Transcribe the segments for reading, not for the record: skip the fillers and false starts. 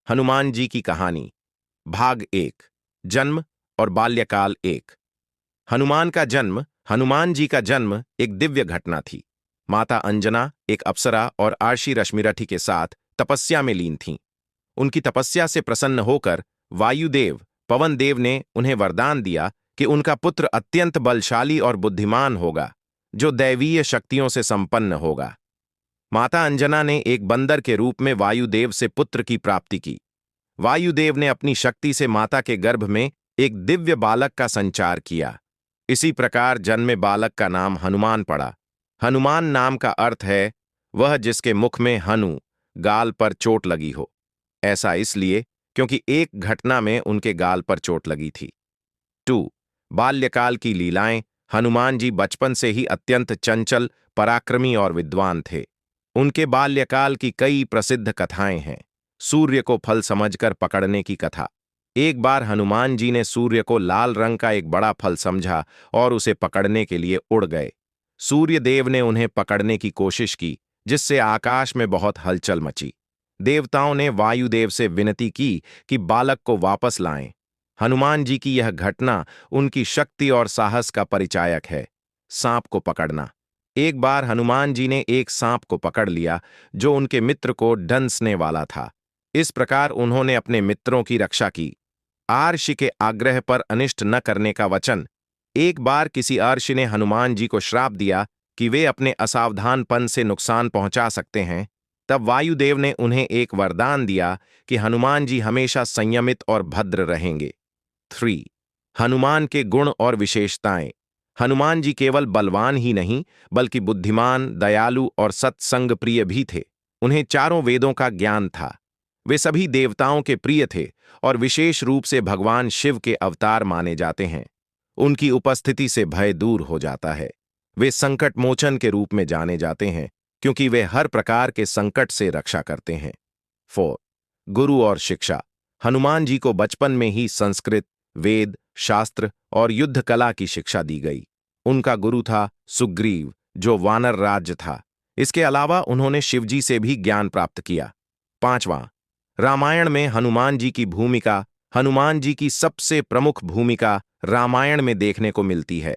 हनुमान जी की कहानी। भाग 1। जन्म और बाल्यकाल 1। हनुमान जी का जन्म एक दिव्य घटना थी। माता अंजना एक अप्सरा और आर्षि रश्मिरथी के साथ तपस्या में लीन थीं। उनकी तपस्या से प्रसन्न होकर वायुदेव पवन देव ने उन्हें वरदान दिया कि उनका पुत्र अत्यंत बलशाली और बुद्धिमान होगा, जो दैवीय शक्तियों से संपन्न होगा। माता अंजना ने एक बंदर के रूप में वायुदेव से पुत्र की प्राप्ति की। वायुदेव ने अपनी शक्ति से माता के गर्भ में एक दिव्य बालक का संचार किया। इसी प्रकार जन्मे बालक का नाम हनुमान पड़ा। हनुमान नाम का अर्थ है वह जिसके मुख में हनु, गाल पर चोट लगी हो। ऐसा इसलिए क्योंकि एक घटना में उनके गाल पर चोट लगी थी। 2। बाल्यकाल की लीलाएं। हनुमान जी बचपन से ही अत्यंत चंचल, पराक्रमी और विद्वान थे। उनके बाल्यकाल की कई प्रसिद्ध कथाएं हैं। सूर्य को फल समझकर पकड़ने की कथा। एक बार हनुमान जी ने सूर्य को लाल रंग का एक बड़ा फल समझा और उसे पकड़ने के लिए उड़ गए। सूर्य देव ने उन्हें पकड़ने की कोशिश की, जिससे आकाश में बहुत हलचल मची। देवताओं ने वायुदेव से विनती की कि बालक को वापस लाएं। हनुमान जी की यह घटना उनकी शक्ति और साहस का परिचायक है। सांप को पकड़ना। एक बार हनुमान जी ने एक सांप को पकड़ लिया जो उनके मित्र को डंसने वाला था। इस प्रकार उन्होंने अपने मित्रों की रक्षा की। आर्षि के आग्रह पर अनिष्ट न करने का वचन। एक बार किसी आर्षि ने हनुमान जी को श्राप दिया कि वे अपने असावधानपन से नुकसान पहुंचा सकते हैं। तब वायुदेव ने उन्हें एक वरदान दिया कि हनुमान जी हमेशा संयमित और भद्र रहेंगे। 3। हनुमान के गुण और विशेषताएं। हनुमान जी केवल बलवान ही नहीं, बल्कि बुद्धिमान, दयालु और सत्संग प्रिय भी थे। उन्हें चारों वेदों का ज्ञान था। वे सभी देवताओं के प्रिय थे और विशेष रूप से भगवान शिव के अवतार माने जाते हैं। उनकी उपस्थिति से भय दूर हो जाता है। वे संकट मोचन के रूप में जाने जाते हैं, क्योंकि वे हर प्रकार के संकट से रक्षा करते हैं। 4। गुरु और शिक्षा। हनुमान जी को बचपन में ही संस्कृत, वेद, शास्त्र और युद्ध कला की शिक्षा दी गई। उनका गुरु था सुग्रीव, जो वानर राज्य था। इसके अलावा उन्होंने शिवजी से भी ज्ञान प्राप्त किया। 5वां। रामायण में हनुमान जी की भूमिका। हनुमान जी की सबसे प्रमुख भूमिका रामायण में देखने को मिलती है।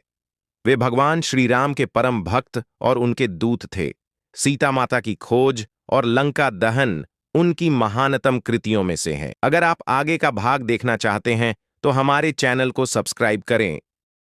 वे भगवान श्री राम के परम भक्त और उनके दूत थे। सीता माता की खोज और लंका दहन उनकी महानतम कृतियों में से हैं। अगर आप आगे का भाग देखना चाहते हैं तो हमारे चैनल को सब्सक्राइब करें।